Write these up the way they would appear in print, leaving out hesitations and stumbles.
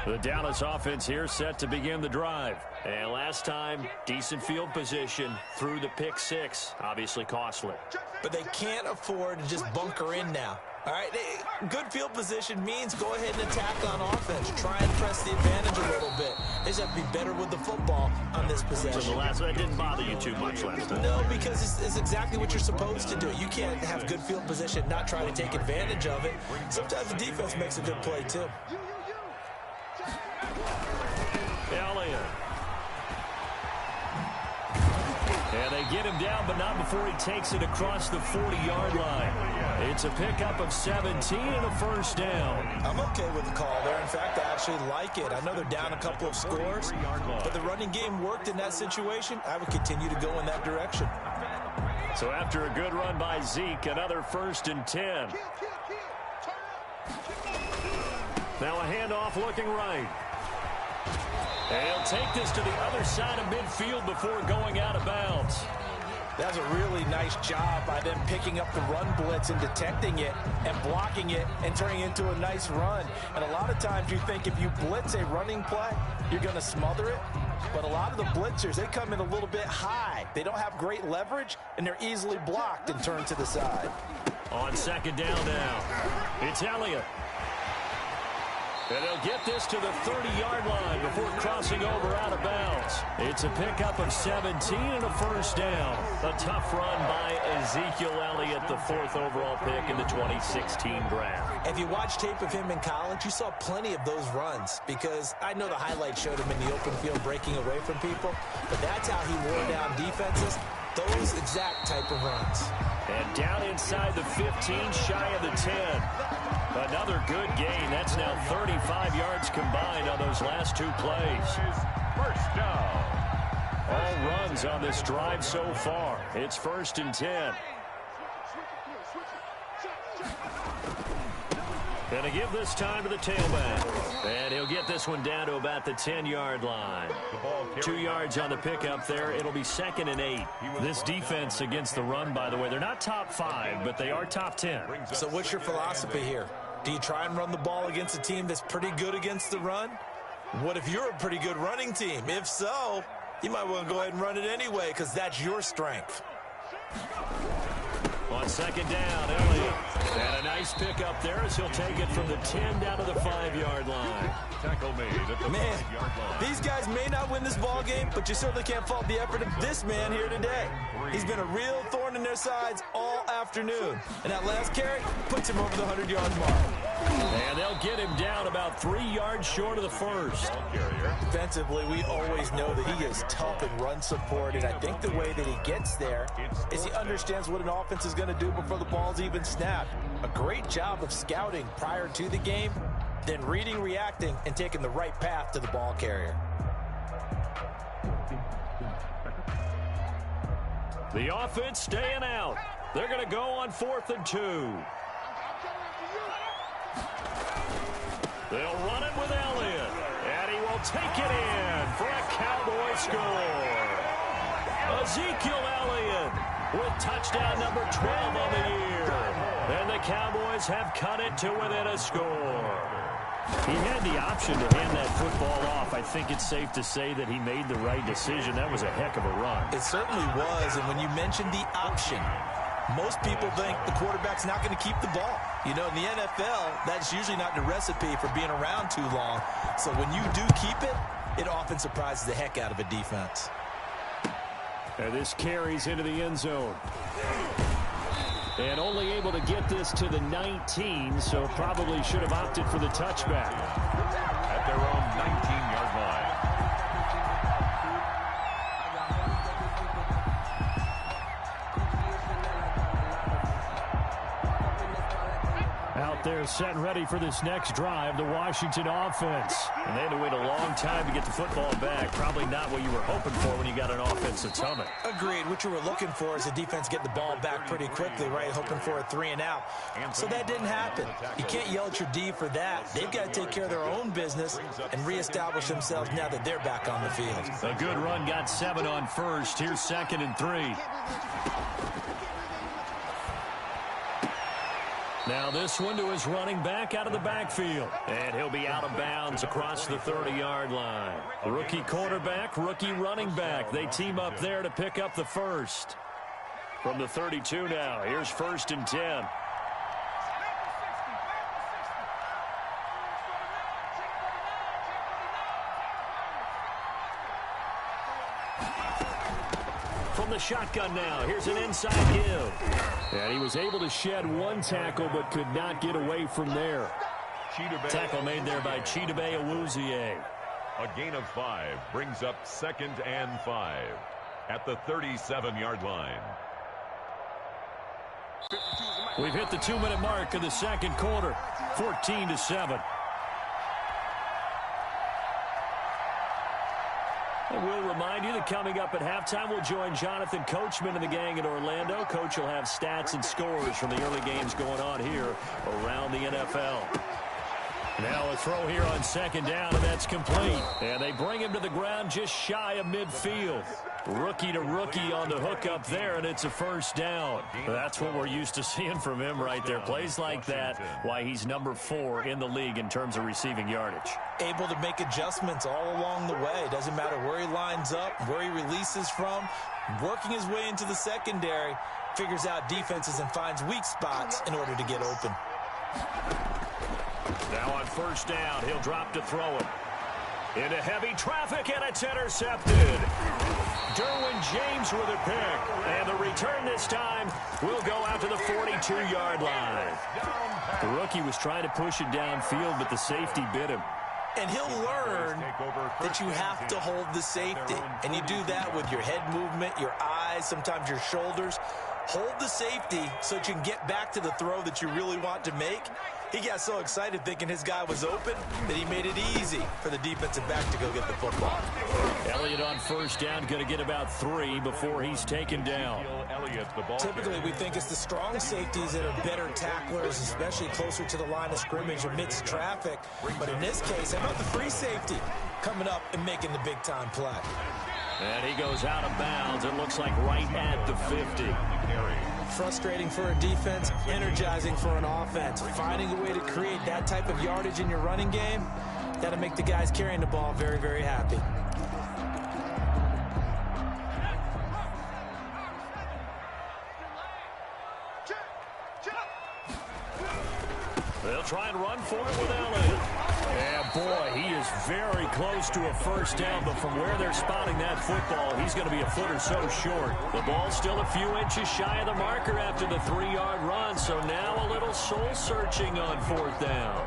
The Dallas offense here set to begin the drive. And last time, decent field position through the pick six. Obviously costly. But they can't afford to just bunker in now. All right, good field position means go ahead and attack on offense. Try and press the advantage a little bit. They just have to be better with the football on this possession. So the last one didn't bother you too much last time? No, because it's exactly what you're supposed to do. You can't have good field position, not try to take advantage of it. Sometimes the defense makes a good play, too. Elliott. And they get him down, but not before he takes it across the 40-yard line. It's a pickup of 17 and a first down. I'm okay with the call there. In fact, I actually like it. I know they're down a couple of scores, but the running game worked in that situation. I would continue to go in that direction. So after a good run by Zeke, another 1st and 10. Now a handoff looking right. And he'll take this to the other side of midfield before going out of bounds. That's a really nice job by them picking up the run blitz and detecting it and blocking it and turning it into a nice run. And a lot of times you think if you blitz a running play, you're going to smother it. But a lot of the blitzers, they come in a little bit high. They don't have great leverage, and they're easily blocked and turned to the side. On 2nd down now, it's Elliott. And they'll get this to the 30-yard line before crossing over out of bounds. It's a pickup of 17 and a first down. A tough run by Ezekiel Elliott, the 4th overall pick in the 2016 draft. If you watch tape of him in college, you saw plenty of those runs because I know the highlights showed him in the open field breaking away from people, but that's how he wore down defenses, those exact type of runs. And down inside the 15, shy of the 10. Another good gain. That's now 35 yards combined on those last 2 plays. First down. All runs on this drive so far. It's 1st and 10. Going to give this time to the tailback. And he'll get this one down to about the 10-yard line. 2 yards on the pickup there. It'll be 2nd and 8. This defense against the run, by the way, they're not top 5, but they are top 10. So what's your philosophy here? Do you try and run the ball against a team that's pretty good against the run? What if you're a pretty good running team? If so, you might want to go ahead and run it anyway because that's your strength. On 2nd down, Elliott. And a nice pickup there as he'll take it from the 10 down to the 5-yard line. Tackle made at the 5-yard line. These guys may not win this ball game, but you certainly can't fault the effort of this man here today. He's been a real thorn in their sides all afternoon. And that last carry puts him over the 100-yard mark. And they'll get him down about 3 yards short of the first. Defensively, we always know that he is tough in run support, and I think the way that he gets there is he understands what an offense is going to do before the ball's even snapped. A great job of scouting prior to the game, then reading, reacting, and taking the right path to the ball carrier. The offense staying out. They're going to go on 4th and 2. They'll run it with Elliott, and he will take it in for a Cowboy score. Ezekiel Elliott with touchdown number 12 on the year. And the Cowboys have cut it to within a score. He had the option to hand that football off. I think it's safe to say that he made the right decision. That was a heck of a run. It certainly was, and when you mentioned the option, most people think the quarterback's not going to keep the ball. You know, in the NFL, that's usually not the recipe for being around too long. So when you do keep it, it often surprises the heck out of a defense. And this carries into the end zone. And only able to get this to the 19, so probably should have opted for the touchback. At their own 19-yard line. Out there set and ready for this next drive, the Washington offense. And they had to wait a long time to get the football back. Probably not what you were hoping for when you got an offense that's humming. Agreed. What you were looking for is the defense get the ball back pretty quickly, right? Hoping for a 3 and out. So that didn't happen. You can't yell at your D for that. They've got to take care of their own business and reestablish themselves now that they're back on the field. A good run got 7 on first. Here's 2nd and 3. Now this one to his running back out of the backfield. And he'll be out of bounds across the 30-yard line. Rookie quarterback, rookie running back. They team up there to pick up the first. From the 32 now, here's 1st and 10. From the shotgun now, here's an inside give. And he was able to shed one tackle but could not get away from there. Tackle made there by Chidobe Awuzie. A gain of 5 brings up 2nd and 5 at the 37-yard line. We've hit the 2-minute mark of the second quarter, 14-7. And we'll remind you that coming up at halftime, we'll join Jonathan Coachman and the gang in Orlando. Coach will have stats and scores from the early games going on here around the NFL. Now a throw here on 2nd down, and that's complete. And they bring him to the ground just shy of midfield. Rookie to rookie on the hook up there, and it's a 1st down. That's what we're used to seeing from him right there. Plays like that, why he's number 4 in the league in terms of receiving yardage. Able to make adjustments all along the way. Doesn't matter where he lines up, where he releases from. Working his way into the secondary, figures out defenses and finds weak spots in order to get open. Now on 1st down, he'll drop to throw him. Into heavy traffic, and it's intercepted. Derwin James with a pick. And the return this time will go out to the 42-yard line. The rookie was trying to push it downfield, but the safety bit him. And he'll learn that you have to hold the safety. And you do that with your head movement, your eyes, sometimes your shoulders. Hold the safety so that you can get back to the throw that you really want to make. He got so excited thinking his guy was open that he made it easy for the defensive back to go get the football. Elliott on 1st down, going to get about 3 before he's taken down. Typically, we think it's the strong safeties that are better tacklers, especially closer to the line of scrimmage amidst traffic. But in this case, how about the free safety coming up and making the big-time play? And he goes out of bounds. It looks like right at the 50. Frustrating for a defense, energizing for an offense. Finding a way to create that type of yardage in your running game, that'll make the guys carrying the ball very, very happy. They'll try and run for it with Elliott. And boy, he is very close to a 1st down, but from where they're spotting that football, he's going to be a foot or so short. The ball's still a few inches shy of the marker after the 3-yard run, so now a little soul-searching on 4th down.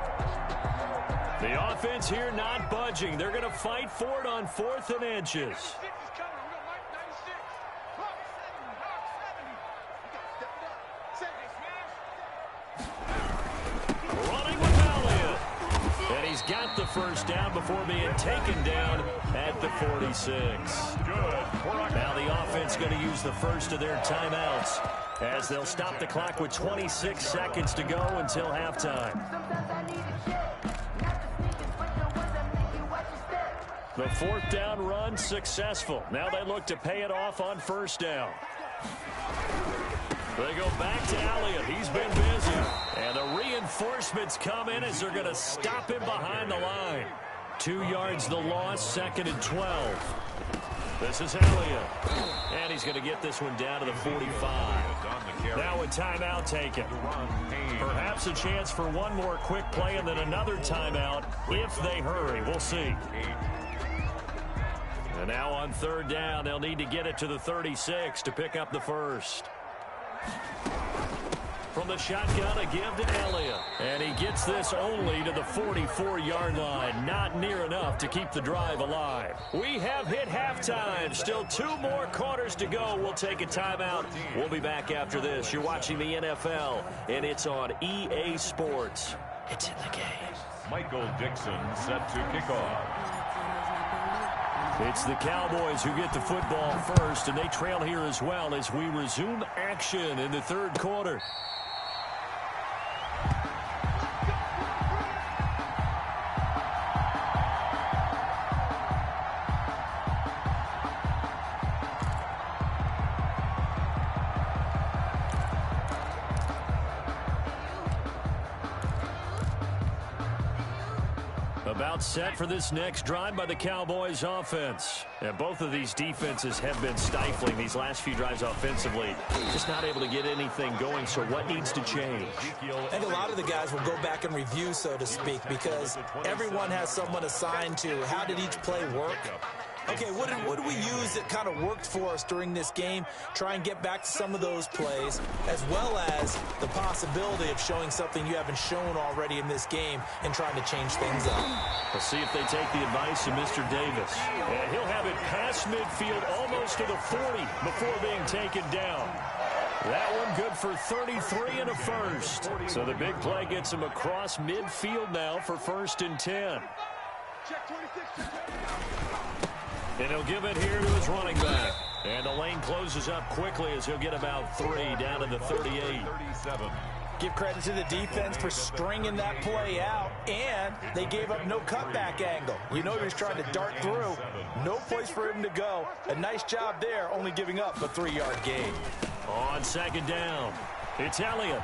The offense here not budging. They're going to fight for it on 4th and inches. He's got the 1st down before being taken down at the 46. Now the offense going to use the first of their timeouts as they'll stop the clock with 26 seconds to go until halftime. The 4th down run successful. Now they look to pay it off on 1st down. They go back to Elliott. He's been busy. And the reinforcements come in as they're going to stop him behind the line. 2 yards the loss, 2nd and 12. This is Elliott. And he's going to get this one down to the 45. Now a timeout taken. Perhaps a chance for one more quick play and then another timeout if they hurry. We'll see. And now on 3rd down, they'll need to get it to the 36 to pick up the first. From the shotgun, a give to Elliott. And he gets this only to the 44-yard line. Not near enough to keep the drive alive. We have hit halftime. Still 2 more quarters to go. We'll take a timeout. We'll be back after this. You're watching the NFL, and it's on EA Sports. It's in the game. Michael Dixon set to kick off. It's the Cowboys who get the football first, and they trail here as well as we resume action in the 3rd quarter. About set for this next drive by the Cowboys offense. And both of these defenses have been stifling these last few drives offensively. Just not able to get anything going, so what needs to change? I think a lot of the guys will go back and review, so to speak, because everyone has someone assigned to how did each play work. Okay, what did we use that kind of worked for us during this game? Try and get back to some of those plays, as well as the possibility of showing something you haven't shown already in this game and trying to change things up. Let's see if they take the advice of Mr. Davis. And he'll have it past midfield almost to the 40 before being taken down. That one good for 33 and a first. So the big play gets him across midfield now for 1st and 10. And he'll give it here to his running back. And the lane closes up quickly as he'll get about 3 down to the 38. 37. Give credit to the defense for stringing that play out, and they gave up no cutback angle. You know he was trying to dart through. No place for him to go. A nice job there, only giving up a 3-yard gain. On 2nd down, it's Elliott.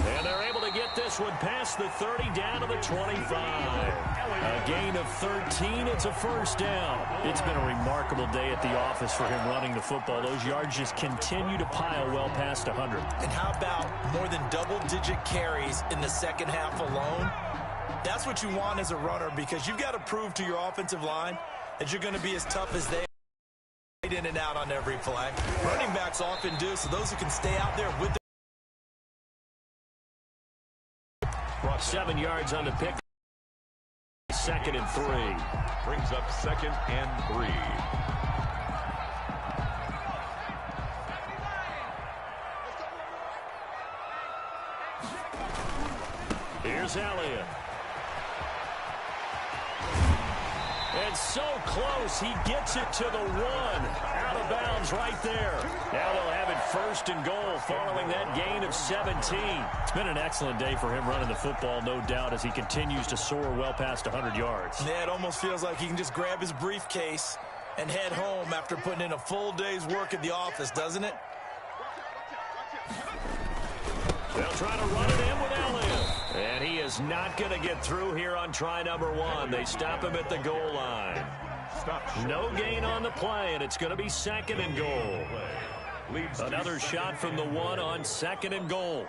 And they're able to get this one past the 30 down to the 25. A gain of 13. It's a 1st down. It's been a remarkable day at the office for him running the football. Those yards just continue to pile well past 100. And how about more than double-digit carries in the second half alone? That's what you want as a runner, because you've got to prove to your offensive line that you're going to be as tough as they are. In and out on every play. Running backs often do, so those who can stay out there with 7 yards on the pick. 2nd and 3. Brings up 2nd and 3. Here's Elliott. And so close, he gets it to the 1. Out of bounds right there. Now they'll have it 1st and goal following that gain of 17. It's been an excellent day for him running the football, no doubt, as he continues to soar well past 100 yards. Yeah, it almost feels like he can just grab his briefcase and head home after putting in a full day's work at the office, doesn't it? They'll try to run it in with Elliott. And he is not going to get through here on try number 1. They stop him at the goal line. No gain on the play, and it's going to be 2nd and goal. Another shot from the 1 on 2nd and goal.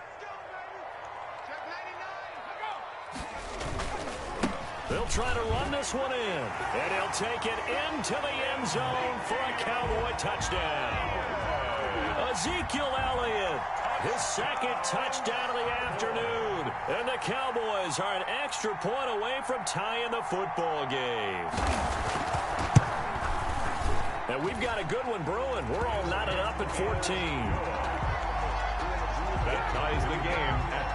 They'll try to run this one in. And he'll take it into the end zone for a Cowboy touchdown. Ezekiel Elliott, his 2nd touchdown of the afternoon. And the Cowboys are an extra point away from tying the football game. And we've got a good one brewing. We're all knotted up at 14. That ties the game at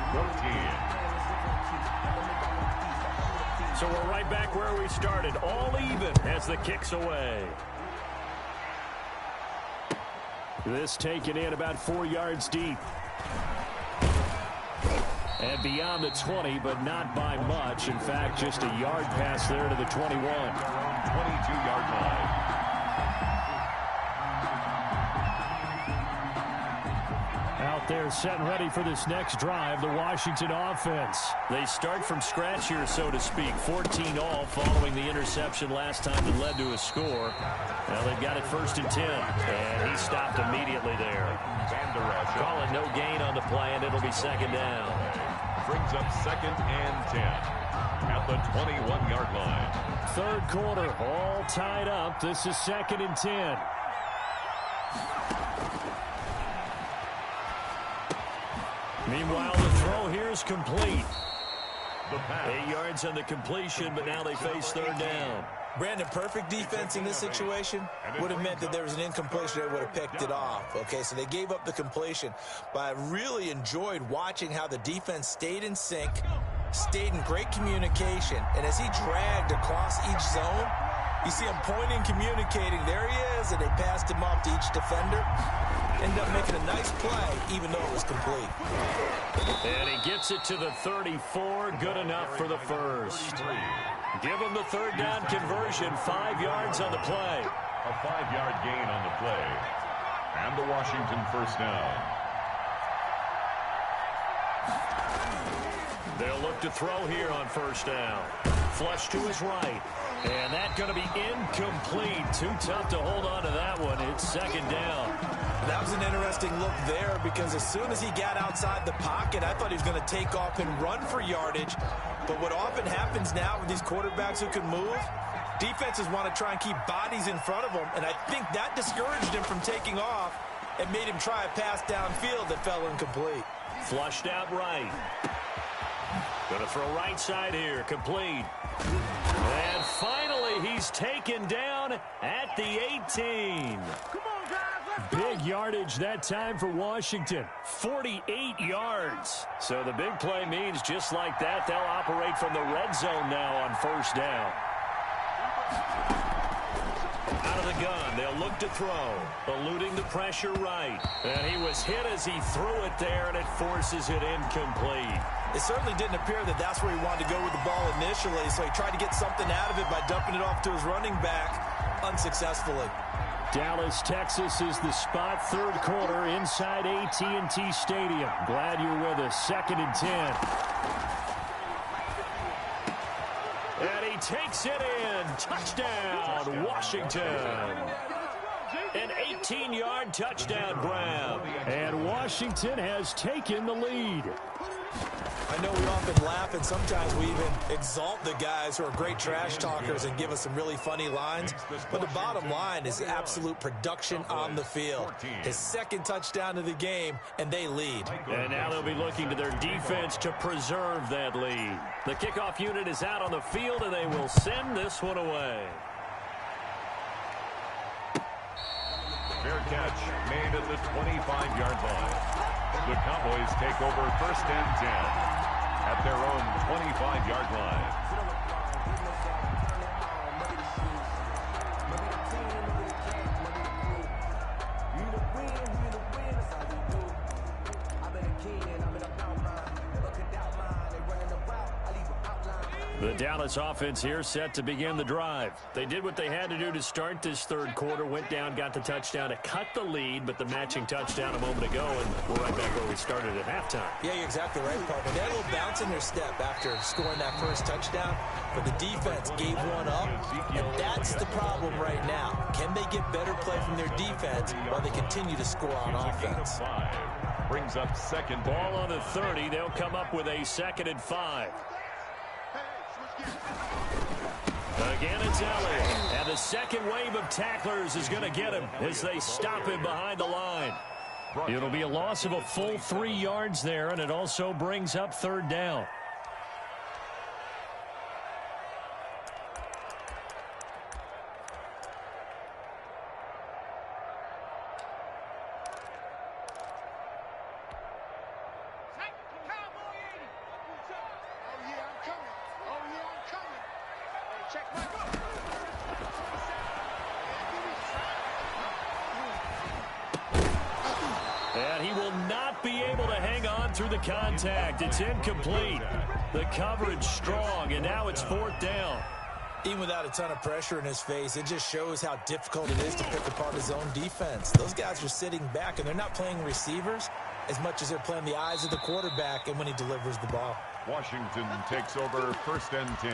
14. So we're right back where we started, all even as the kick's away. This taken in about 4 yards deep. And beyond the 20, but not by much. In fact, just a yard pass there to the 21. 22-yard line. Out there set and ready for this next drive, the Washington offense. They start from scratch here, so to speak. 14 all following the interception last time that led to a score. Now they've got it 1st and 10. And he stopped immediately there. Calling no gain on the play, and it'll be 2nd down. Brings up 2nd and 10 at the 21-yard line. 3rd quarter, all tied up. This is 2nd and 10. Meanwhile, the throw here is complete. 8 yards on the completion, but now they face 3rd down. Brandon, perfect defense in this situation would have meant that there was an incompletion. They would have picked it off. Okay, so they gave up the completion. But I really enjoyed watching how the defense stayed in sync, stayed in great communication. And as he dragged across each zone, you see him pointing, communicating. There he is, and they passed him off to each defender. Ended up making a nice play, even though it was complete. And he gets it to the 34. Good enough for the 1st. Give him the 3rd down conversion. 5 yards on the play. A 5-yard gain on the play. And the Washington 1st down. They'll look to throw here on first down. Flush to his right. And that's going to be incomplete. Too tough to hold on to that one. It's second down. That was an interesting look there because as soon as he got outside the pocket, I thought he was going to take off and run for yardage. But what often happens now with these quarterbacks who can move, defenses want to try and keep bodies in front of them. And I think that discouraged him from taking off and made him try a pass downfield that fell incomplete. Flushed out right. Going to throw right side here. Complete. And finally, he's taken down at the 18. Come on, guys, let's go. Big yardage that time for Washington. 48 yards. So the big play means just like that, they'll operate from the red zone now on first down. Out of the gun, they'll look to throw. Eluding the pressure right. And he was hit as he threw it there, and it forces it incomplete. It certainly didn't appear that that's where he wanted to go with the ball initially, so he tried to get something out of it by dumping it off to his running back unsuccessfully. Dallas, Texas is the spot. Third quarter inside AT&T Stadium. Glad you're with us. 2nd and 10. And he takes it in. Touchdown, Washington. An 18-yard touchdown grab. And Washington has taken the lead. I know we often laugh, and sometimes we even exalt the guys who are great trash talkers and give us some really funny lines. But the bottom line is absolute production on the field. His 2nd touchdown of the game, and they lead. And now they'll be looking to their defense to preserve that lead. The kickoff unit is out on the field, and they will send this one away. Fair catch made at the 25-yard line. The Cowboys take over 1st and 10 at their own 25-yard line. The Dallas offense here set to begin the drive. They did what they had to do to start this third quarter, went down, got the touchdown to cut the lead, but the matching touchdown a moment ago, and we're right back where we started at halftime. Yeah, you're exactly right, partner. They had a little bounce in their step after scoring that first touchdown, but the defense gave one up, and that's the problem right now. Can they get better play from their defense while they continue to score on offense? Brings up second ball on the 30. They'll come up with a 2nd and 5. Again, it's Elliott. And the second wave of tacklers is going to get him as they stop him behind the line. It'll be a loss of a full 3 yards there, and it also brings up 3rd down. And he will not be able to hang on through the contact. It's incomplete. The coverage strong, and now it's 4th down. Even without a ton of pressure in his face, it just shows how difficult it is to pick apart his own defense. Those guys are sitting back, and they're not playing receivers as much as they're playing the eyes of the quarterback and when he delivers the ball. Washington takes over 1st and 10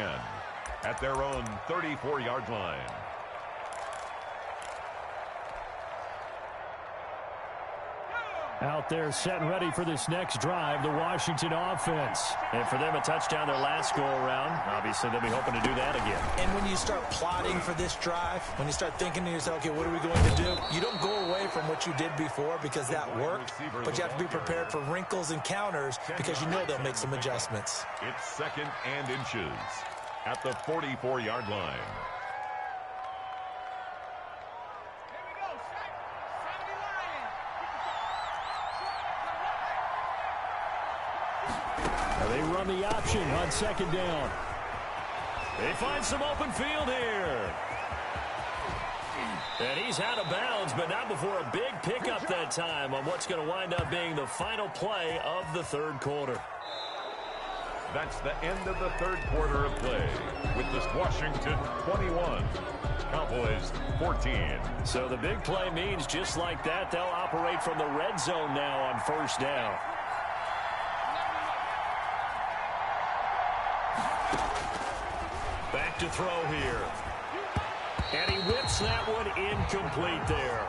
at their own 34-yard line. Out there set and ready for this next drive, the Washington offense. And for them, a touchdown their last go-around. Obviously, they'll be hoping to do that again. And when you start plotting for this drive, when you start thinking to yourself, okay, what are we going to do? You don't go away from what you did before because that worked, but you have to be prepared for wrinkles and counters because you know they'll make some adjustments. It's 2nd and inches at the 44-yard line. They run the option on 2nd down. They find some open field here. And he's out of bounds, but not before a big pickup that time on what's going to wind up being the final play of the 3rd quarter. That's the end of the 3rd quarter of play with this Washington 21, Cowboys 14. So the big play means just like that, they'll operate from the red zone now on 1st down. Back to throw here. And he whips that one incomplete there.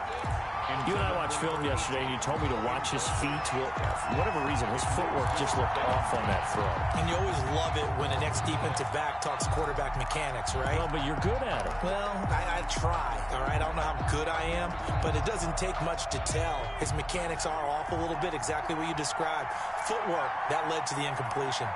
You and I watched film yesterday, and you told me to watch his feet. Well, for whatever reason, his footwork just looked off on that throw. And you always love it when an ex-defensive back talks quarterback mechanics, right? Well, but you're good at it. Well, I try, all right? I don't know how good I am, but it doesn't take much to tell. His mechanics are off a little bit, exactly what you described. Footwork, that led to the incompletion.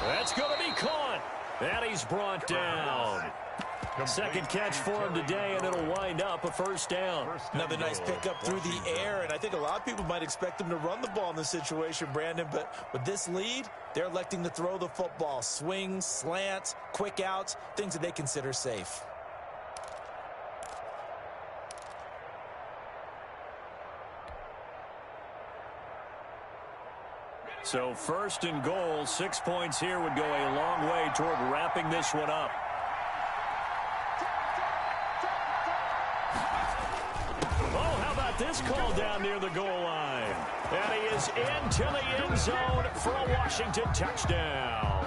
That's going to be caught. And he's brought down. Second catch for him today, and it'll wind up a first down. Another nice pickup through the air, and I think a lot of people might expect him to run the ball in this situation, Brandon, but with this lead, they're electing to throw the football. Swings, slants, quick outs, things that they consider safe. So first and goal, 6 points here would go a long way toward wrapping this one up. Oh, how about this call down near the goal line? And he is into the end zone for a Washington touchdown.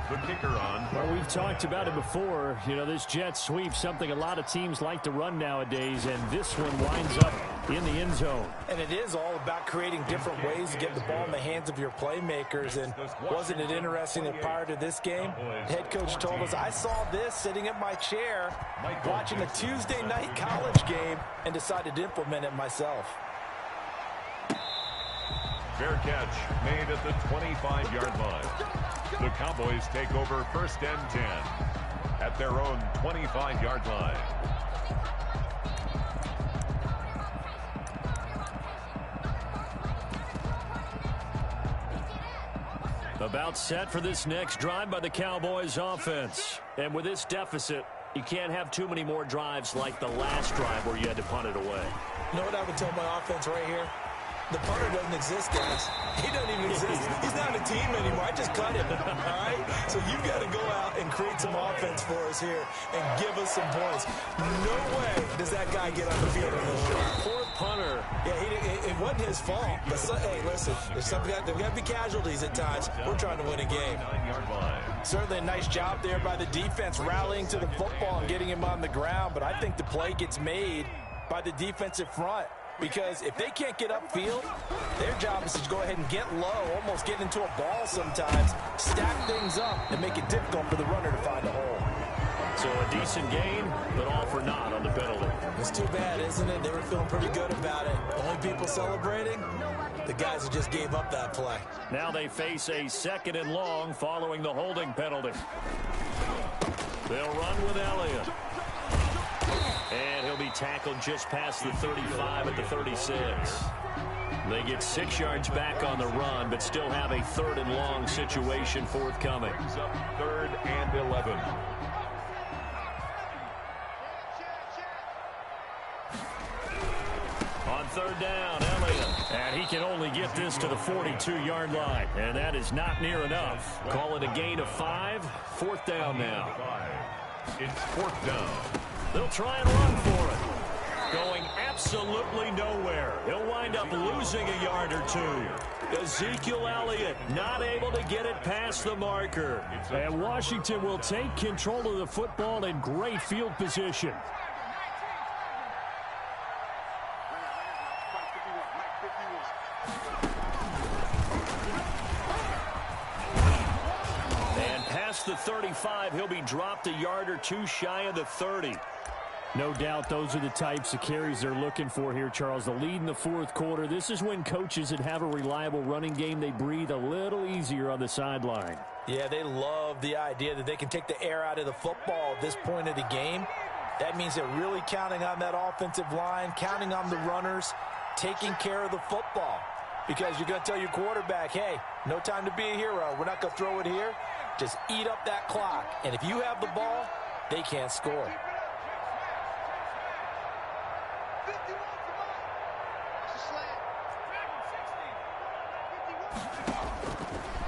The kicker on. Well, we've talked about it before. You know, this jet sweep, something a lot of teams like to run nowadays, and this one winds up in the end zone. And it is all about creating different ways to get the ball in the hands of your playmakers. And wasn't it interesting that prior to this game, the head coach told us, I saw this sitting in my chair watching a Tuesday night college game and decided to implement it myself. Fair catch made at the 25-yard line. The Cowboys take over first and 10 at their own 25-yard line. About set for this next drive by the Cowboys offense. And with this deficit, you can't have too many more drives like the last drive where you had to punt it away. You know what I would tell my offense right here? The punter doesn't exist, guys. He doesn't even exist. He's not a team anymore. I just cut him, all right? So you've got to go out and create some offense for us here and give us some points. No way does that guy get on the field in this drive. Poor punter. Yeah, it wasn't his fault. But hey, listen, there's got to be casualties at times. We're trying to win a game. Certainly a nice job there by the defense rallying to the football and getting him on the ground. But I think the play gets made by the defensive front. Because if they can't get upfield, their job is to go ahead and get low, almost get into a ball sometimes, stack things up, and make it difficult for the runner to find a hole. So a decent gain, but all for naught on the penalty. It's too bad, isn't it? They were feeling pretty good about it. Only people celebrating, the guys who just gave up that play. Now they face a second and long following the holding penalty. They'll run with Elliott. And he'll be tackled just past the 35 at the 36. They get 6 yards back on the run, but still have a third and long situation forthcoming. Third and 11. On third down, Elliott. And he can only get this to the 42-yard line. And that is not near enough. Call it a gain of 5. Fourth down now. It's fourth down. They'll try and run for it. Going absolutely nowhere. He'll wind up losing a yard or two. Ezekiel Elliott not able to get it past the marker. And Washington will take control of the football in great field position. And past the 35, he'll be dropped a yard or two shy of the 30. No doubt those are the types of carries they're looking for here, Charles. The lead in the fourth quarter. This is when coaches that have a reliable running game, they breathe a little easier on the sideline. Yeah, they love the idea that they can take the air out of the football at this point of the game. That means they're really counting on that offensive line, counting on the runners, taking care of the football. Because you're going to tell your quarterback, hey, no time to be a hero. We're not going to throw it here. Just eat up that clock. And if you have the ball, they can't score.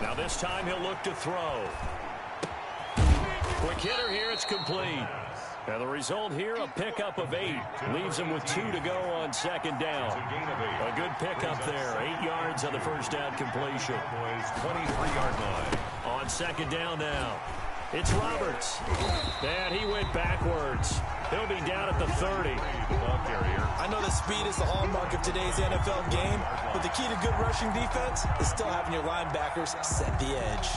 Now this time he'll look to throw. Quick hitter here, it's complete. And the result here, a pickup of 8. Leaves him with 2 to go on second down. A good pickup there. 8 yards on the first down completion. 23-yard line. On second down now. It's Roberts. And he went backwards. He'll be down at the 30. I know the speed is the hallmark of today's NFL game, but the key to good rushing defense is still having your linebackers set the edge.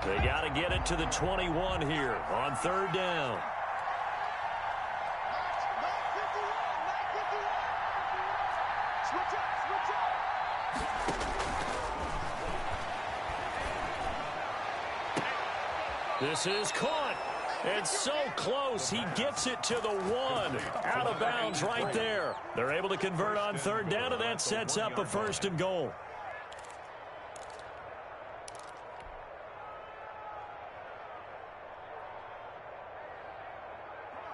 They got to get it to the 21 here on third down. This is caught. It's so close. He gets it to the 1. Out of bounds right there. They're able to convert on third down, and that sets up a 1st and goal.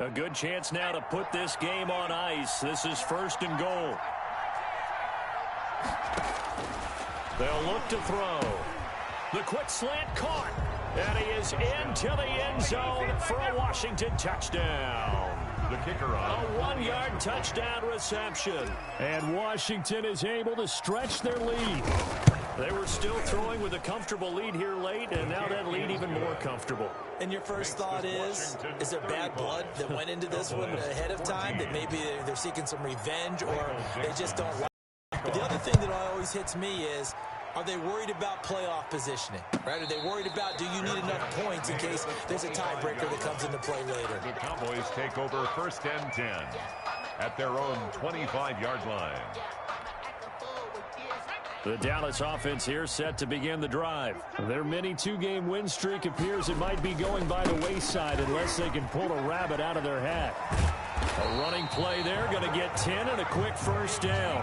A good chance now to put this game on ice. This is 1st and goal. They'll look to throw. The quick slant caught. And he is into the end zone for a Washington touchdown. The kicker on. A 1-yard touchdown reception. And Washington is able to stretch their lead. They were still throwing with a comfortable lead here late, and now that lead even more comfortable. And your first thought is there bad blood that went into this one ahead of time, that maybe they're seeking some revenge or they just don't like it? But the other thing that always hits me is, are they worried about playoff positioning? Right? Are they worried about, do you need enough points in case there's a tiebreaker that comes into play later? The Cowboys take over 1st and 10 at their own 25-yard line. The Dallas offense here set to begin the drive. Their mini 2-game win streak appears it might be going by the wayside unless they can pull a rabbit out of their hat. A running play there, going to get 10 and a quick 1st down.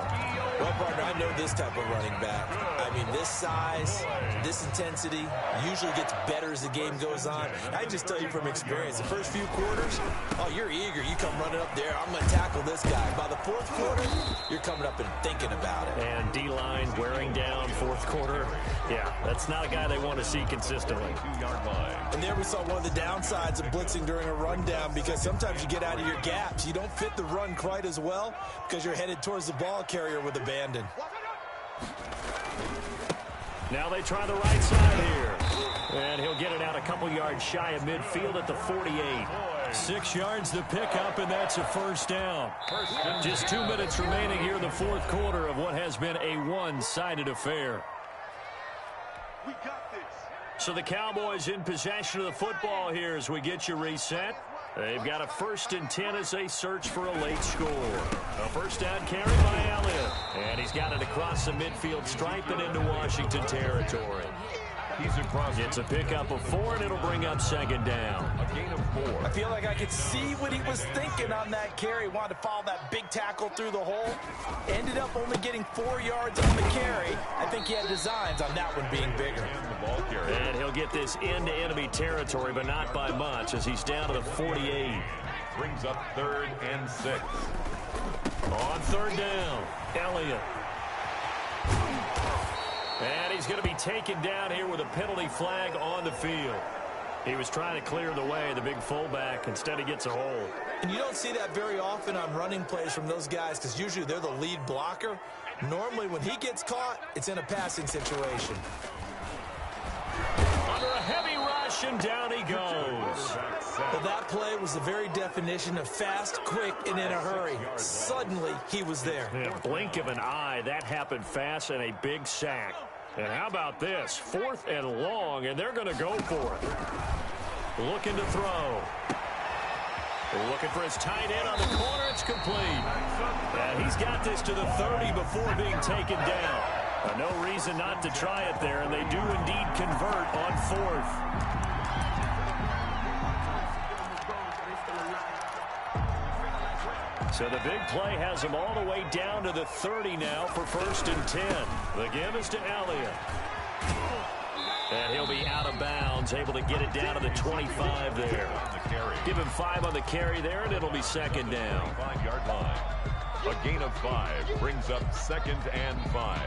Well, partner, I know this type of running back. I mean, this size, this intensity usually gets better as the game goes on. I just tell you from experience, the first few quarters, oh, you're eager. You come running up there, I'm going to tackle this guy. By the 4th quarter, you're coming up and thinking about it. And D-line wearing down 4th quarter. Yeah, that's not a guy they want to see consistently. 2-yard line. And there we saw one of the downsides of blitzing during a rundown, because sometimes you get out of your gaps. You don't fit the run quite as well because you're headed towards the ball carrier with abandon. Now they try the right side here. And he'll get it out a couple yards shy of midfield at the 48. 6 yards the pickup, and that's a 1st down. Just 2 minutes remaining here in the 4th quarter of what has been a one-sided affair. So the Cowboys in possession of the football here as we get you reset. They've got a 1st and 10 as they search for a late score. A 1st down carry by Elliott. And he's got it across the midfield stripe and into Washington territory. He's across. It's a pickup of 4, and it'll bring up 2nd down. A gain of 4. I feel like I could see what he was thinking on that carry. Wanted to follow that big tackle through the hole. Ended up only getting 4 yards on the carry. I think he had designs on that one being bigger. And he'll get this into enemy territory, but not by much, as he's down to the 48. Brings up 3rd and 6. On 3rd down, Elliott. And he's going to be taken down here with a penalty flag on the field. He was trying to clear the way, the big fullback. Instead, he gets a hold. And you don't see that very often on running plays from those guys, because usually they're the lead blocker. Normally, when he gets caught, it's in a passing situation. Under a heavy rush, and down he goes. Well, that play was the very definition of fast, quick, and in a hurry. Suddenly, he was there. In a blink of an eye, that happened fast, and a big sack. And how about this? 4th and long, and they're going to go for it. Looking to throw. Looking for his tight end on the corner. It's complete. And he's got this to the 30 before being taken down. No reason not to try it there, and they do indeed convert on 4th. So the big play has him all the way down to the 30 now for 1st and 10. The give is to Elliott. And he'll be out of bounds, able to get it down to the 25 there. Give him 5 on the carry there, and it'll be second down. 5-yard line. A gain of 5 brings up 2nd and 5.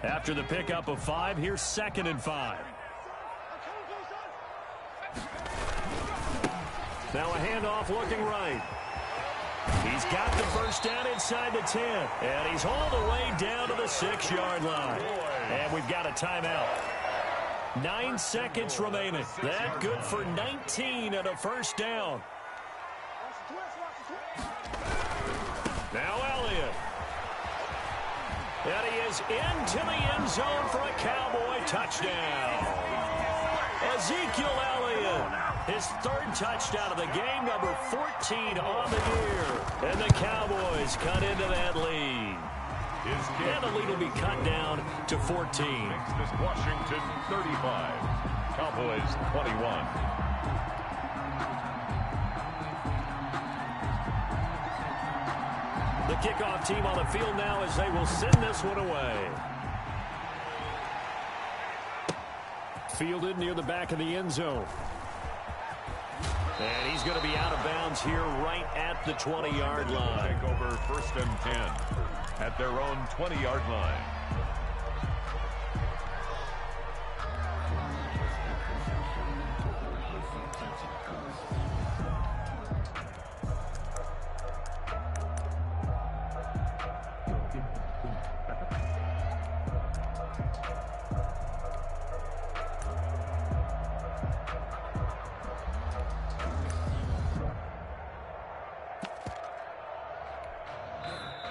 After the pickup of 5, here's 2nd and 5. Now a handoff looking right. He's got the first down inside the 10. And he's all the way down to the 6-yard line. And we've got a timeout. 9 seconds remaining. That good for 19 and a first down. Now Elliott. And he is into the end zone for a Cowboy touchdown. Ezekiel Elliott. His 3rd touchdown of the game, number 14 on the year. And the Cowboys cut into that lead. And the lead will be cut down to 14. This Washington 35. Cowboys 21. The kickoff team on the field now as they will send this one away. Fielded near the back of the end zone. And he's going to be out of bounds here right at the 20-yard line. Take over 1st and 10 at their own 20-yard line.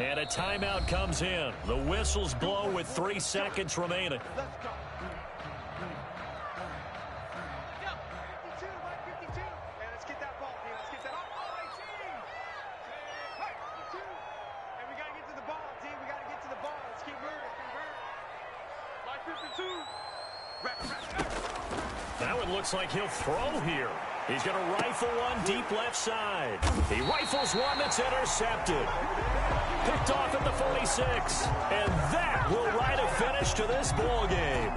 And a timeout comes in. The whistles blow with 3 seconds remaining. That one looks like he'll throw here. He's going to rifle one deep left side. He rifles one that's intercepted. Picked off at the 46. And that will write a finish to this ball game.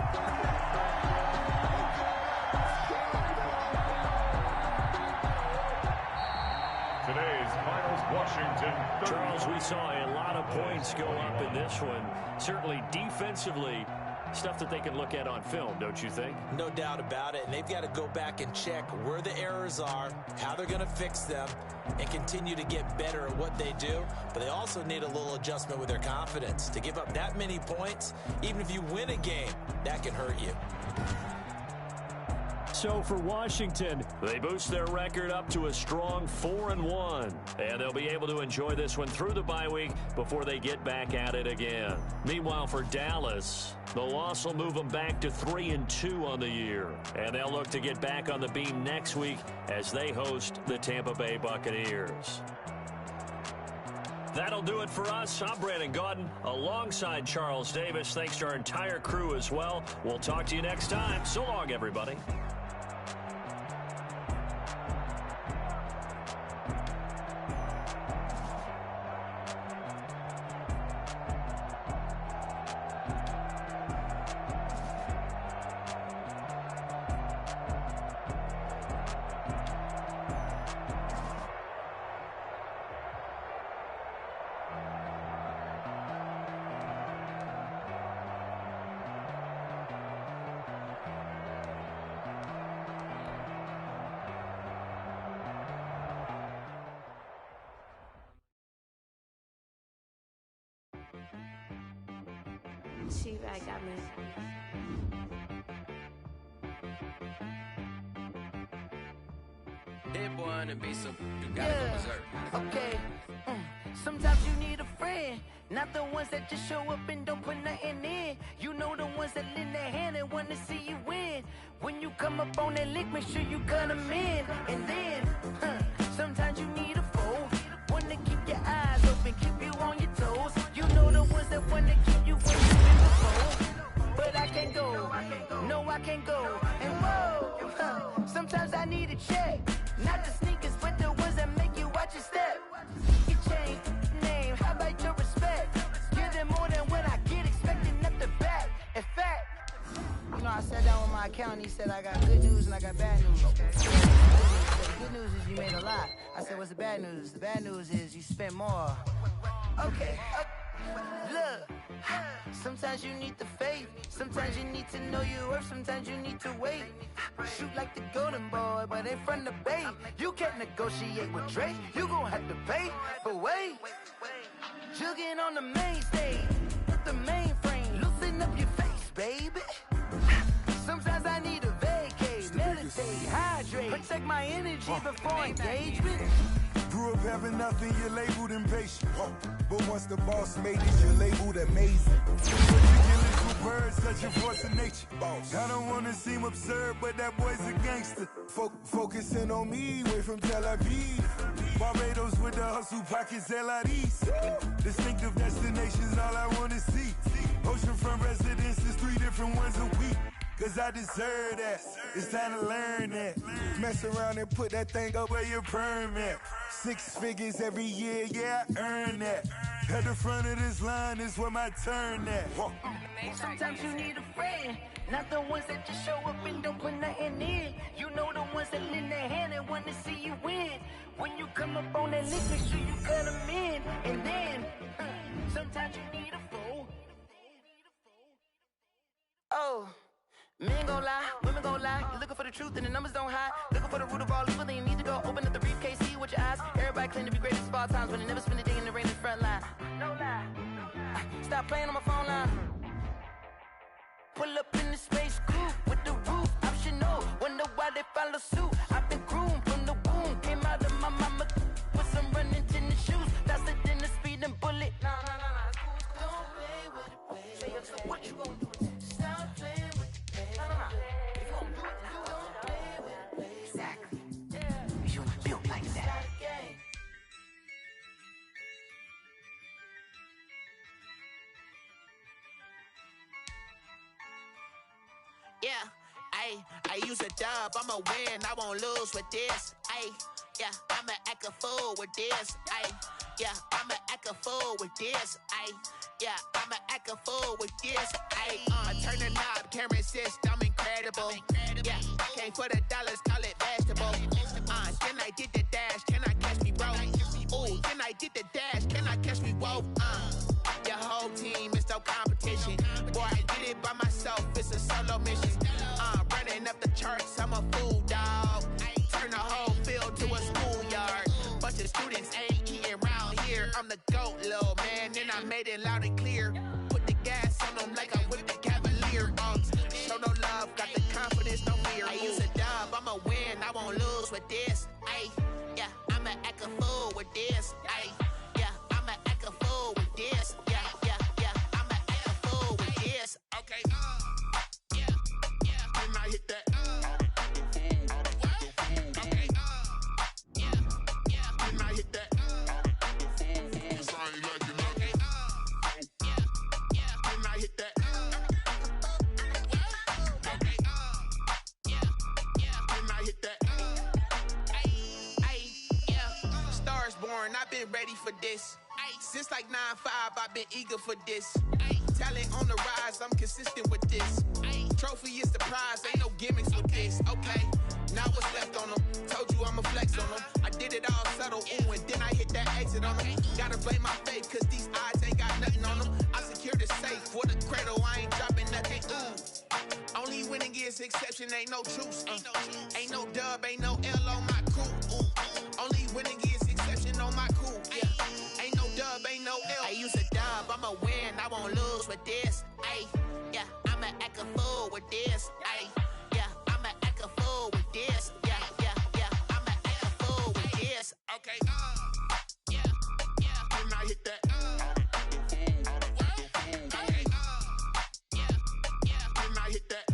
Today's finals, Washington 30. Charles, we saw a lot of points go up in this one. Certainly defensively, stuff that they can look at on film, don't you think? No doubt about it. And they've got to go back and check where the errors are, how they're going to fix them, and continue to get better at what they do. But they also need a little adjustment with their confidence. To give up that many points, even if you win a game, that can hurt you. So for Washington, they boost their record up to a strong 4-1. And they'll be able to enjoy this one through the bye week before they get back at it again. Meanwhile, for Dallas, the loss will move them back to 3-2 on the year. And they'll look to get back on the beam next week as they host the Tampa Bay Buccaneers. That'll do it for us. I'm Brandon Gaudin alongside Charles Davis. Thanks to our entire crew as well. We'll talk to you next time. So long, everybody. She-Rag got me. Hit one and be some. You gotta go berserk. Okay. Sometimes you need a friend, not the ones that just show up and don't put nothing in. You know the ones that lend their hand and want to see you win. When you come up on that lick, make sure you cut them in. And then, sometimes you need a foe, one to keep your eyes open, keep you on your toes. You know the ones that want to keep you when you've been before. But I can't go, no I can't go. And whoa, sometimes I need a check. Not the sneakers, but the ones that make you watch your step. my account and he said I got good news and I got bad news. The good news is you made a lot. I said, what's the bad news? The bad news is you spent more. Okay. Look, sometimes you need the faith. Sometimes you need to know your worth. Sometimes you need to wait. Shoot like the golden boy, but ain't from the bay. You can't negotiate with Drake. You gon' have to pay. But wait, jugging on the main stage, the mainframe, loosen up your face, baby. Sometimes I need a vacate, meditate, hydrate, protect my energy before engagement. Grew up having nothing, you're labeled impatient. But once the boss made it, you're labeled amazing. Little birds, such a force of nature. I don't wanna seem absurd, but that boy's a gangster. Focusing on me, way from Tel Aviv. Barbados with the hustle pockets, LIDs. Distinctive destinations, all I wanna see. Oceanfront residences, 3 different ones a week. Cause I deserve that, it's time to learn that. Mess around and put that thing up where your permit. 6 figures every year, yeah, I earn that. At the front of this line is where my turn at. Sometimes you need a friend, not the ones that just show up and don't put nothing in. You know the ones that lend their hand and want to see you win. When you come up on that list, make sure you cut them in. And then, sometimes you need a fool. Oh. Men gon' lie, women gon' lie. You're looking for the truth and the numbers don't hide. Looking for the root of all evil, then you need to go open up the briefcase, see with your eyes. Everybody claim to be greatest of all times, but they never spend a day in the rain in the front line. No lie. Stop playing on my phone line. Pull up in the space coupe with the roof optional. Wonder why they follow suit. I've been groomed from the womb. Came out of my mama with some running tennis shoes. Faster than the speeding bullet. No. Don't play with it, baby. So what you gon' do? Stop playing. Exactly. You built like that. Yeah, I use a dub, I'ma win, I won't lose with this. Yeah, I'ma act a fool with this. Yeah, I'ma act a fool with this. Yeah, I'ma act a fool with this. I turn the knob, can't resist, I'm incredible. Yeah, came for the dollars, call it vegetable. Then I did the dash, can I catch me, bro? Ooh, then I did the dash, can I catch me, whoa? Your whole team is no competition. Boy, I did it by myself, it's a solo mission. Running up the charts, I'm a fool, dog. Turn the whole field to a schoolyard. Bunch of students ain't eating around here. I'm the GOAT, little man, and I made it loud and clear. Put the gas on them like I'm with the Cavalier. Show no love, got the confidence, no fear. I use a dub, I'ma win, I won't lose with this. Yeah, I'ma act a fool with this. Yeah, I'ma act a fool with this. Yeah, I'ma act a fool with this. Okay, yeah, and I hit that. Okay, yeah, and I hit that. I've been ready for this. Since like 9-5, I've been eager for this. Talent on the rise, I'm consistent with this. Trophy is the prize, ain't no gimmicks with this. Okay, now what's left on them? Told you I'ma flex on them. I did it all subtle, ooh, and then I hit that exit on them. Gotta blame my faith, cause these odds ain't got nothing on them. I secured the safe for the cradle, I ain't dropping nothing, ooh. Only winning is exception, ain't no truce. Ain't no dub, ain't no L on my crew. Only winning is exception on my crew. Yeah, ain't no dub, ain't no L. I use a dub, I'ma win, I won't lose with this. Yeah, I'ma act a fool with this. Yeah, I'ma act a fool with this. Yeah, I'ma act a fool with this. Okay, yeah, and I hit that. Okay, yeah, and I hit that.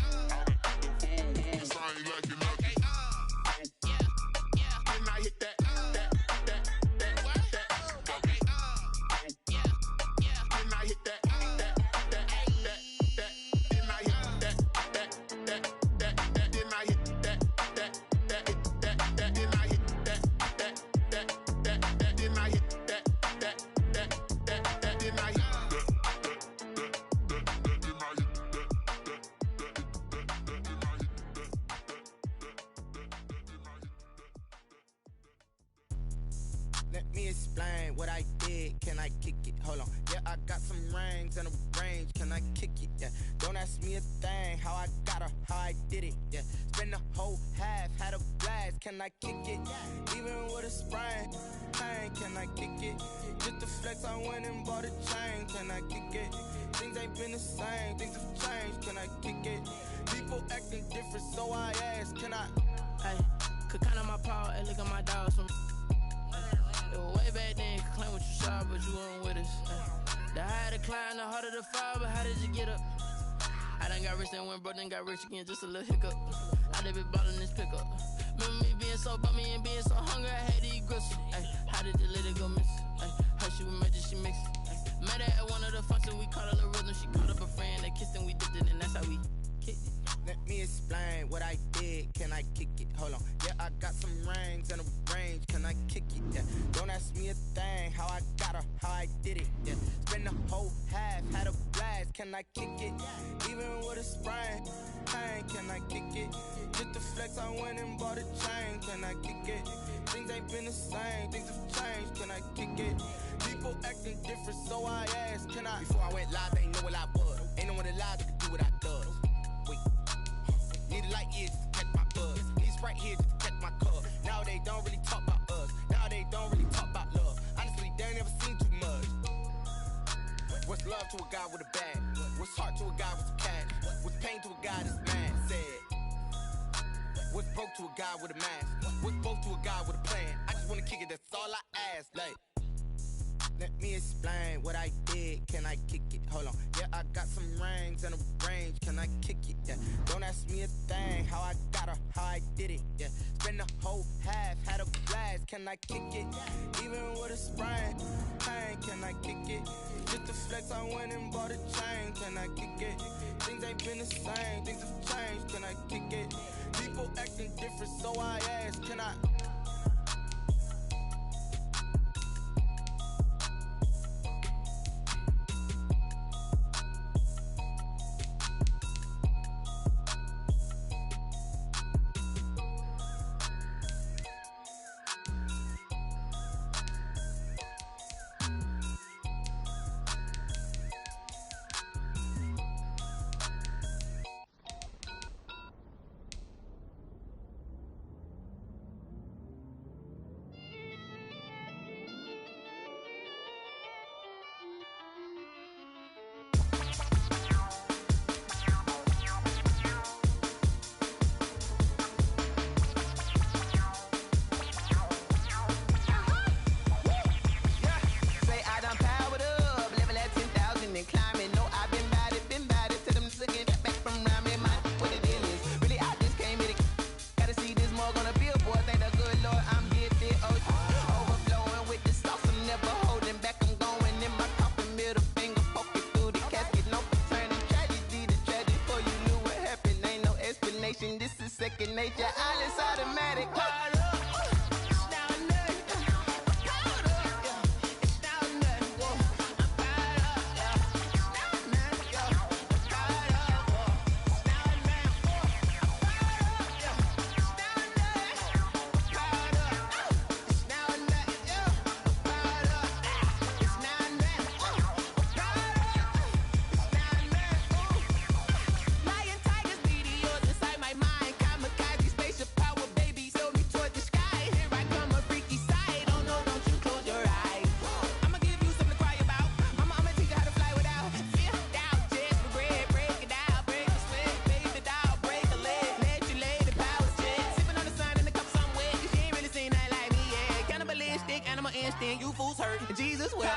Let me explain what I did. Can I kick it? Hold on. Yeah, I got some rings and a range. Can I kick it? Yeah. Don't ask me a thing. How I got her, how I did it. Yeah. Spend the whole half, had a blast. Can I kick it? Even with a sprain. Pain, can I kick it? Just the flex, I went and bought a chain. Can I kick it? Things ain't been the same. Things have changed. Can I kick it? People acting different, so I ask. Can I? Hey, could count on my power and look at my dogs from. It was way back then, could claim what you saw, but you weren't with us. The higher the climb, the harder the fall, but how did you get up? I done got rich and went broke, then got rich again, just a little hiccup. I done been ballin' this pickup. Remember me being so bummy and being so hungry, I had to eat gristle. Ay, how did you let it go miss? Ay, how she was magic, she mixed. Met her at one of the functions, we caught a little rhythm. She caught up a friend, they kissed and we dipped it, and that's how we kicked it. Let me explain what I did. Can I kick it? Hold on. Yeah, I got some rings and a range. Can I kick it? Yeah. Don't ask me a thing. How I got her, how I did it. Yeah. Spend the whole half, had a blast. Can I kick it? Even with a sprain. Pain, can I kick it? Just the flex, I went and bought a chain. Can I kick it? Things ain't been the same. Things have changed. Can I kick it? People acting different, so I ask. Can I? Before I went live, they ain't know what I was. Ain't no one alive that could do what I does. Need a light years to catch my buzz. Need Sprite here just to catch my cup. Now they don't really talk about us. Now they don't really talk about love. Honestly, they ain't never seen too much. What's love to a guy with a bag? What's heart to a guy with some cash? What's pain to a guy that's mad? Said. What's broke to a guy with a mask? What's both to a guy with a plan? I just wanna kick it, that's all I ask. Like, let me explain what I did. Can I kick it? Hold on. Yeah, I got some rings and a range. Can I kick it? Yeah. Don't ask me a thing. How I got her, how I did it. Yeah. Spend the whole half, had a blast. Can I kick it? Even with a sprain. Pain, can I kick it? Just the flex, I went and bought a chain. Can I kick it? Things ain't been the same. Things have changed. Can I kick it? People acting different, so I ask. Can I? This is second nature, all is automatic. You fools hurt. Jesus will.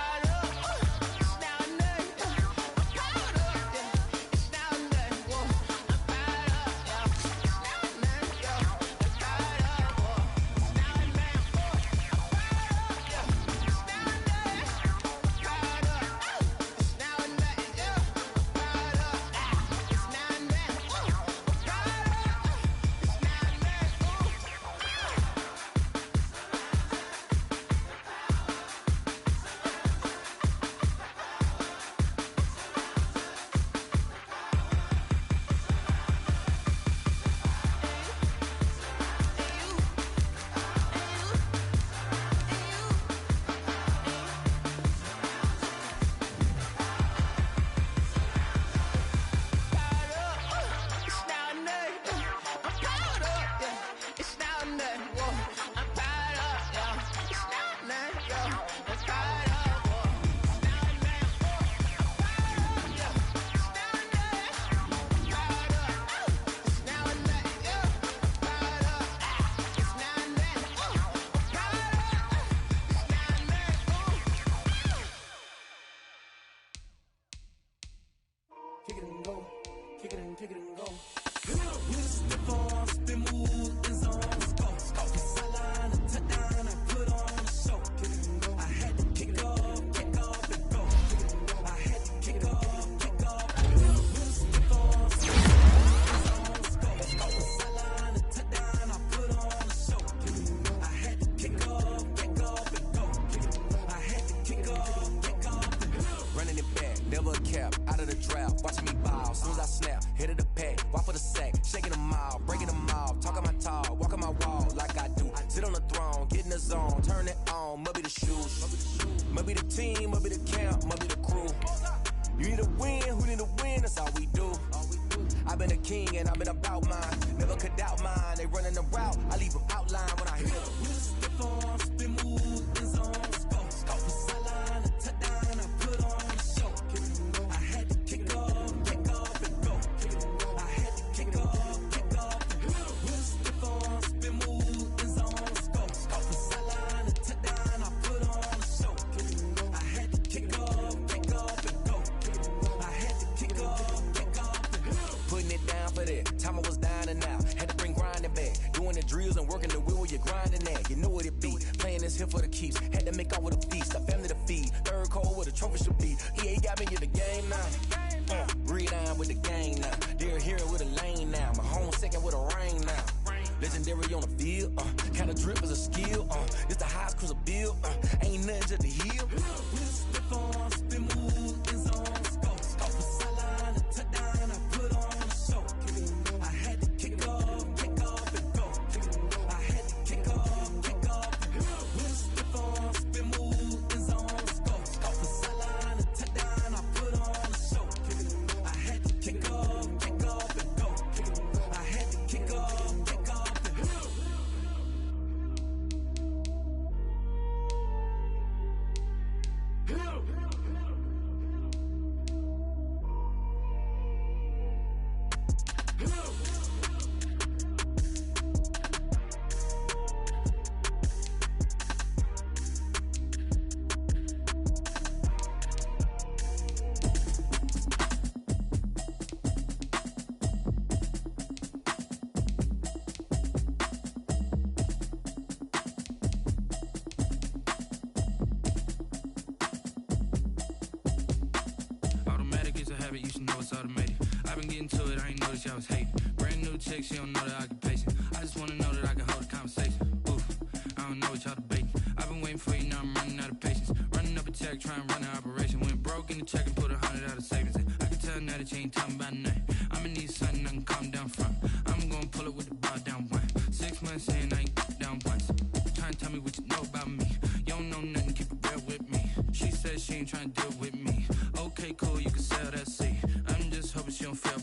kick it and go, kick it and go. With the ball, spin move, in zone, let's go. Sideline, a touchdown, I put on a show. I had to kick off and go. I had to kick off and go. With the ball, spin move, in zone, let's go. Sideline, a touchdown, I put on a show. I had to kick off and go. I had to kick off and go. Running it back, never a cap, out of the drought, watching me ball. Soon as I snap, hit of the pack, walk for the sack, shaking them all, breaking them off, talking my talk, walking my wall like I do. Sit on the throne, get in the zone, turn it on, must be the shoes, must be the team, must be the camp, must be the crew. You need a win, who need a win, that's all we do. I've been a king and I've been about mine, never could doubt mine. They running the route, I leave them outline when I hit them. Step on, spin move, in zone, let's go. Sideline, a touchdown, I put on a show. I had to kick off and go. I had to kick off and go. Step on, spin move, in zone, let's go. Sideline, a touchdown, I put on a show. I had to kick off and go. I had to kick off and go. Putting it down for that, time I was down and out, had to bring grinding back, doing the drills and working the wheel where you're grinding at, you know what it be, playing this here for the keeps, had to make out with a feast, a family to feed, third cold where the trophy should be, EA got me in the game now, breathe on with the gang now, they're here with a lane now, my home second with a rain now, legendary on the field, kinda drip is a skill, it's the highest cruiser bill, ain't nothing to the hill. Step on, spin move, in zone, let's go. Sideline, a touchdown, I put on a show. I had to kick off and go. I had to kick off and go. Step on, spin move, in zone, let's go. Sideline, a touchdown, I put on a show. I had to kick off and go. I had to kick off and go. Automatic is a habit, you should know it's automated. I've been getting to it, I ain't noticed y'all was hating. Brand new chick, she don't know the occupation. I just wanna know that I can hold a conversation. Oof, I don't know what y'all debating. I've been waiting for you, now I'm running out of patience. Running up a check, trying to run an operation. Went broke in the check and put 100 out of savings in. I can tell now that you ain't talking about nothing. I'ma need something I can calm down from. I'm gonna pull it with the bar down one. 6 months in, I ain't down once. Trying to tell me what you know about me. You don't know nothing, keep it real with me. She said she ain't trying to deal with me. Okay, cool, you can sell that seed. I'm just hoping she don't fail.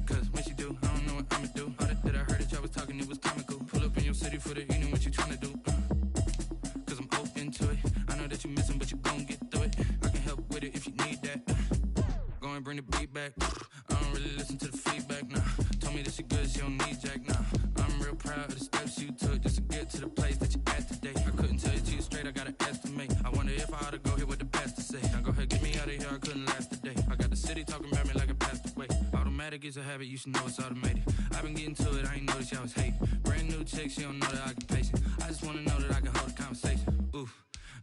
Cause when she do, I don't know what I'ma do. All that I heard that y'all was talking, it was comical. Pull up in your city for the evening, what you tryna do? Cause I'm open to it. I know that you missing, but you gon' get through it. I can help with it if you need that. Go and bring the beat back. I don't really listen to the feedback, nah. Told me that she good, she don't need jack, nah. I'm real proud of the steps you took just to get to the place that you at today. I couldn't tell you to you straight, I gotta estimate. I wonder if I ought to go here with the best to say. Now go ahead, get me out of here, I couldn't last a day. I got the city talking about me like I passed away. Automatic is a habit, you should know it's automated. I've been getting to it, I ain't noticed y'all was hating. Brand new chick, she don't know the occupation. I just wanna know that I can hold a conversation. Oof,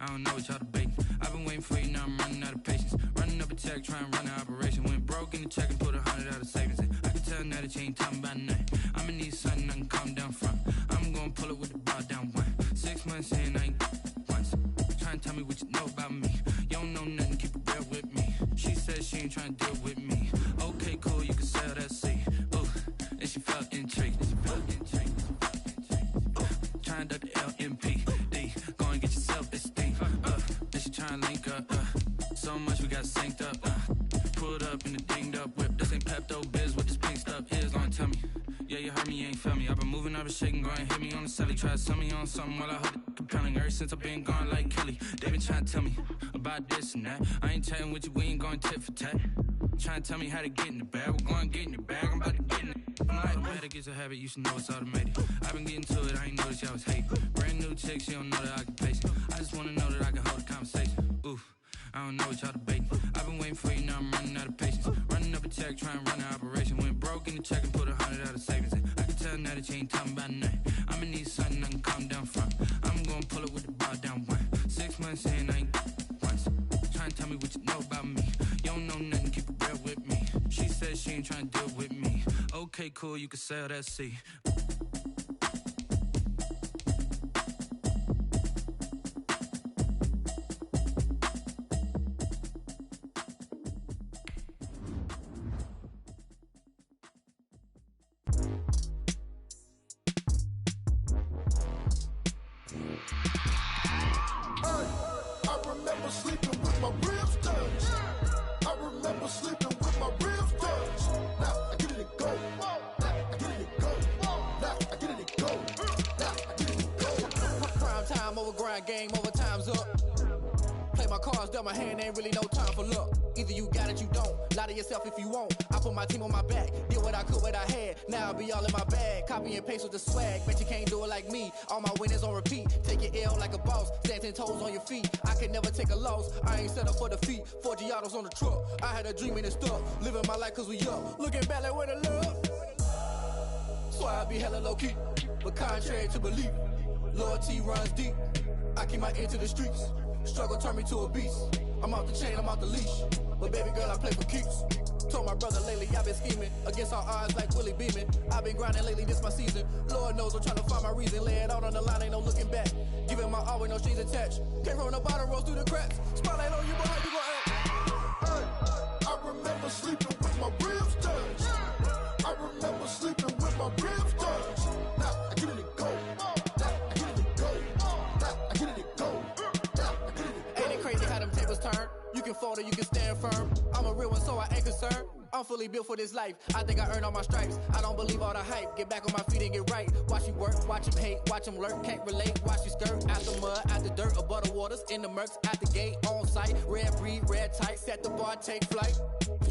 I don't know what y'all debating. I've been waiting for you, now I'm running out of patience. Running up a check, trying to run an operation. Went broke in the check and put 100 out of savings in. I can tell now that you ain't talking about nothing. I'ma need something I can calm down from. I'm gonna pull it with the bar down one. 6 months in, I ain't once. Trying to tell me what you know about me. You don't know nothing, keep it real with me. She said she ain't trying to deal with me. Okay, cool, you can sell that seed. Ooh, and she felt intrigued. Trying to duck the LMPD. Go and get your self-esteem. And she trying to link up. So much we got synced up. Pulled up in the dinged up whip. This ain't Pepto-Biz, what this pink stuff is. Don't tell me. Yeah, you heard me, you ain't felt me. I've been moving, I've been shaking, go and hit me on the celly. Try to sell me on something while I hold it compelling. Ever since I've been gone like Kelly, they been trying to tell me about this and that. I ain't chatting with you, we ain't going tit for tat. Trying to tell me how to get in the bag. We're going to get in the bag, I'm about to get in it. Automatic is a habit, you should know it's automated. I've been getting to it, I ain't noticed y'all was hating. Brand new chick, she don't know the occupation. I just wanna know that I can hold a conversation. Oof, I don't know what y'all debating. I've been waiting for you, now I'm running out of patience. Running up a tech, try and run an operation. Went broke in the check and put 100 out of savings in. I can tell now that you ain't talking about nothing. I'ma need something I can calm down from. I'm gonna pull it with the bar down one. 6 months in, I ain't once. Try and tell me what you know about me. You don't know nothing, keep it real with me. She said she ain't trying to deal with me. Okay, cool, you can sell that C. Game over, time's up. Play my cards, dealt my hand, ain't really no time for luck. Either you got it, you don't. Lie to yourself if you won't. I put my team on my back, did what I could, what I had. Now I'll be all in my bag. Copy and paste with the swag. Bet you can't do it like me. All my winners on repeat. Take your L like a boss. Stand 10 toes on your feet. I can never take a loss. I ain't set up for defeat. 4 Giottos on the truck. I had a dream and it's stuck. Living my life cause we up. Looking back like where the love. So I be hella low key. But contrary to belief, loyalty runs deep. I keep my ear to the streets. Struggle turned me to a beast. I'm off the chain, I'm off the leash. But baby girl, I play for keeps. Told my brother lately, I've been scheming. Against all odds like Willie Beeman. I've been grinding lately, this my season. Lord knows I'm trying to find my reason. Lay it out on the line, ain't no looking back. Giving my all with no strings attached. Came from the bottom, rose through the cracks. Spotlight on you, but how you gon' act? Hey, I remember sleeping with my ribs touched. I remember sleeping with my ribs touched. Now I get it and go. Turn. You can fold or you can stand firm. I'm a real one, so I ain't concerned. I'm fully built for this life. I think I earned all my stripes. I don't believe all the hype. Get back on my feet and get right. Watch you work, watch him hate, watch him lurk. Can't relate, watch you skirt. Out the mud, out the dirt, above the waters, in the murks, out the gate, on site. Red breed, red tight, set the bar, take flight.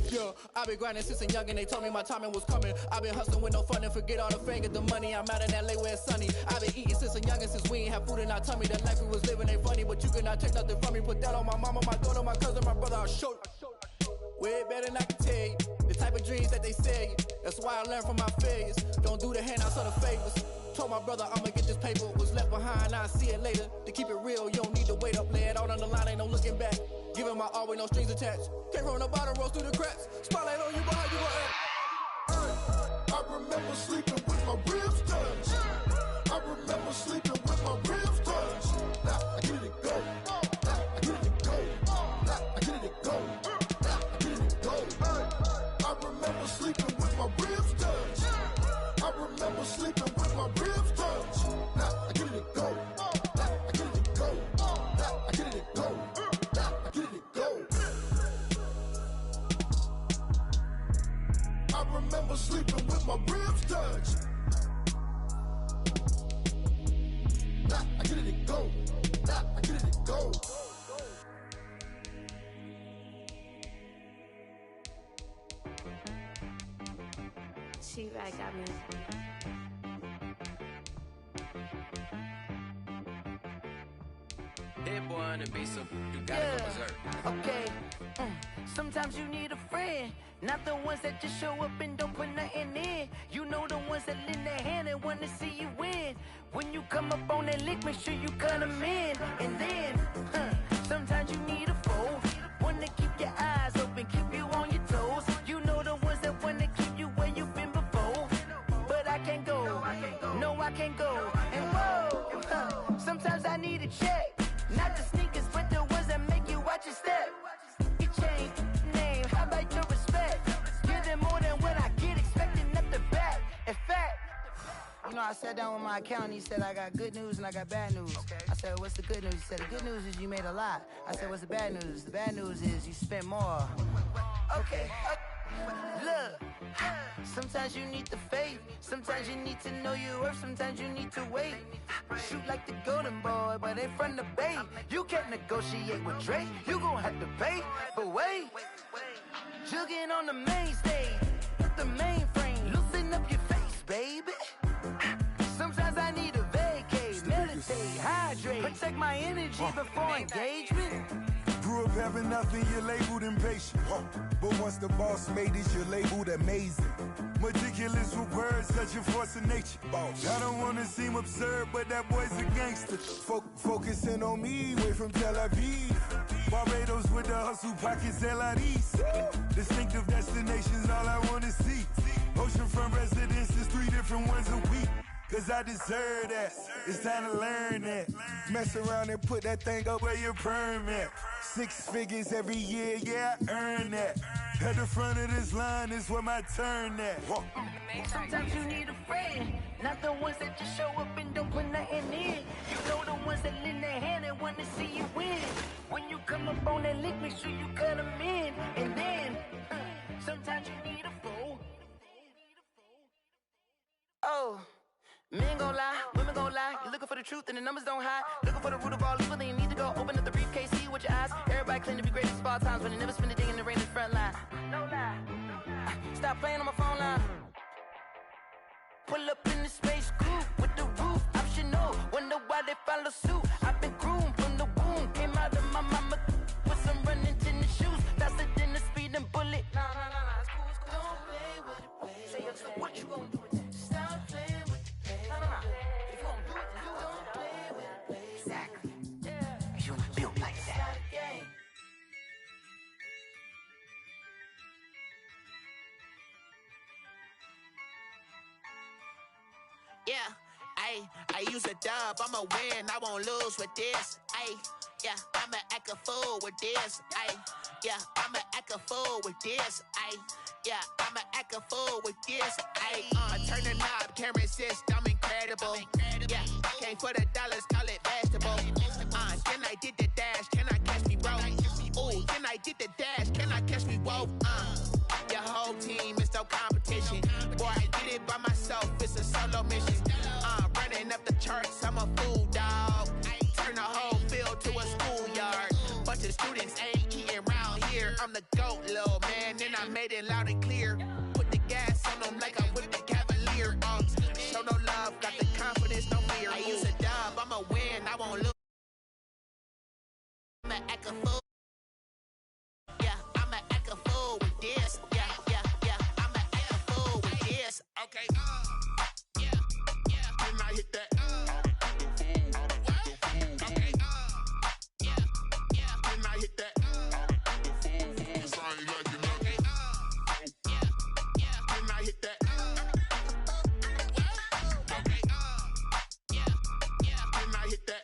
Yeah, I've been grinding since a young and they told me my timing was coming. I've been hustling with no fun and forget all the fame, get the money. I'm out in LA where it's sunny. I've been eating since a young and since we ain't have food in our tummy. The life we was living ain't funny, but you cannot take nothing from me. Put that on my mama, my daughter, my cousin, my brother, I'll show you. Way better than I can tell you. The type of dreams that they sell you. That's why I learned from my failures. Don't do the handouts or the favors. Told my brother I'ma get this paper. Was left behind, I'll see it later. To keep it real, you don't need to wait up. Lay it out on the line, ain't no looking back. Giving my all with no strings attached. Came from the bottom, rose through the cracks. Spotlight on you, but how you gon' act? I remember sleeping with my ribs touched. I remember sleeping with my ribs touched. Now I get it and go. Now I get it and go. Now I get it and go. Now I get it and go. I remember sleeping with my ribs touched. I remember sleeping with my ribs touched. Now I get it and go. Now I get it and go. Now I get it and go. Now I get it and go. I remember sleeping with my ribs touched. Now I get it and go. Now I get it and go. She right got me. That boy on the beat, so you gotta go berserk. Okay. Sometimes you need a friend, not the ones that just show up and don't put nothing in. You know the ones that lend their hand and want to see you win. When you come up on that lick, make sure you cut them in. And then, sometimes you need a foe, one to keep your eyes open, keep you on your toes. You know the ones that want to keep you where you've been before. But I can't go, no I can't go. And whoa, sometimes I need a check. Not the sneakers, but the ones that make you watch your step. You change name, how about your respect? Give them more than what I get, expecting nothing back. In fact, you know, I sat down with my accountant, he said, I got good news and I got bad news. I said, what's the good news? He said, the good news is you made a lot. I said, what's the bad news? The bad news is you spent more. Okay. Look, sometimes you need the faith, sometimes you need to know your worth, sometimes you need to wait. Shoot like the golden boy, but they from the bay. You can't negotiate with Drake, you gon' have to pay. But wait, jugging on the main stage, the mainframe, loosen up your face, baby. Sometimes I need a vacate, meditate, hydrate, protect my energy before engagement. Grew up having nothing, you're labeled impatient. But once the boss made it, you're labeled amazing. Meticulous with words, such a force of nature. I don't want to seem absurd, but that boy's a gangster. Focusing on me, way from Tel Aviv. Barbados with the hustle pockets, LIDs. Distinctive destinations, all I want to see. Oceanfront residences, 3 different ones a week. Cause I deserve that, it's time to learn that. Mess around and put that thing up where your permit. 6 figures every year, yeah, I earn that. At the front of this line is where my turn at. Sometimes you need a friend, not the ones that just show up and don't put nothing in. You know the ones that lend their hand and want to see you win. When you come up on that lick, make sure you cut them in. And then, sometimes you need a fool. Oh. Men gon' lie, women gon' lie. You're looking for the truth and the numbers don't hide. Looking for the root of all evil, then you need to go open up the briefcase, see with your eyes. Everybody claim to be great at small times, but they never spend a day in the rain in the front line. No lie. Stop playing on my phone line. Pull up in the space coupe with the roof optional. Wonder why they follow suit. I've been groomed from the womb. Came out of my mama with some running tennis shoes. Faster than the speeding bullet. Nah, it's cool, it's cool. Don't play with it, play. Say, so what you gon' do with it? Stop playing with it. If you don't do it, then you don't play with it, play. Exactly. Yeah. You built like that. Yeah, I use a dub, I'ma win, I won't lose with this. Yeah, I'ma act a fool with this. Yeah, I'ma act a fool with this. Yeah, I'ma act a fool with this. Turn the knob, can't resist, I'm incredible. Yeah, came for the dollars, call it vegetable. Then I did the dash, can I catch me, bro? Ooh, then I did the dash, can I catch me, whoa? Your whole team is no competition. Boy, I did it by myself, it's a solo mission. Running up the charts, I'm a fool, dog. Turn the whole field to a schoolyard. Bunch of students ain't eating round here. I'm the GOAT, little man, and I made it loud and clear. Put the gas on them like I'm with the Cavalier. Show no love, got the confidence, no fear. I use a dub, I'ma win, I won't lose. I'ma act a fool. Yeah, I'ma act a fool with this. Yeah, I'ma act a fool with this. Okay, yeah, can I hit that? Okay, yeah, can I hit that? Cause I ain't like it, okay, yeah, can I hit that? Okay, yeah, can I hit that?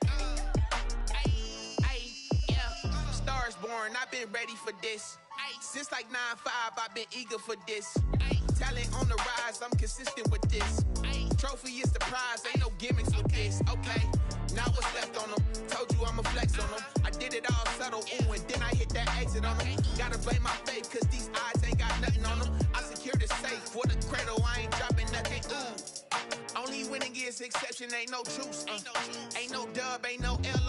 Yeah, Stars born, I've been ready for this. Since like 9-5, I've been eager for this. Talent on the rise, I'm consistent with this. Trophy is the prize, ain't no gimmicks with this. Okay, now what's left on them? Told you I'ma flex on them. I did it all subtle, ooh, and then I hit that exit on them. Gotta blame my faith, cause these odds ain't got nothing on them. I secure the safe for the cradle, I ain't dropping nothing, ooh. Only winning is exception, ain't no truce. Ain't no dub, ain't no L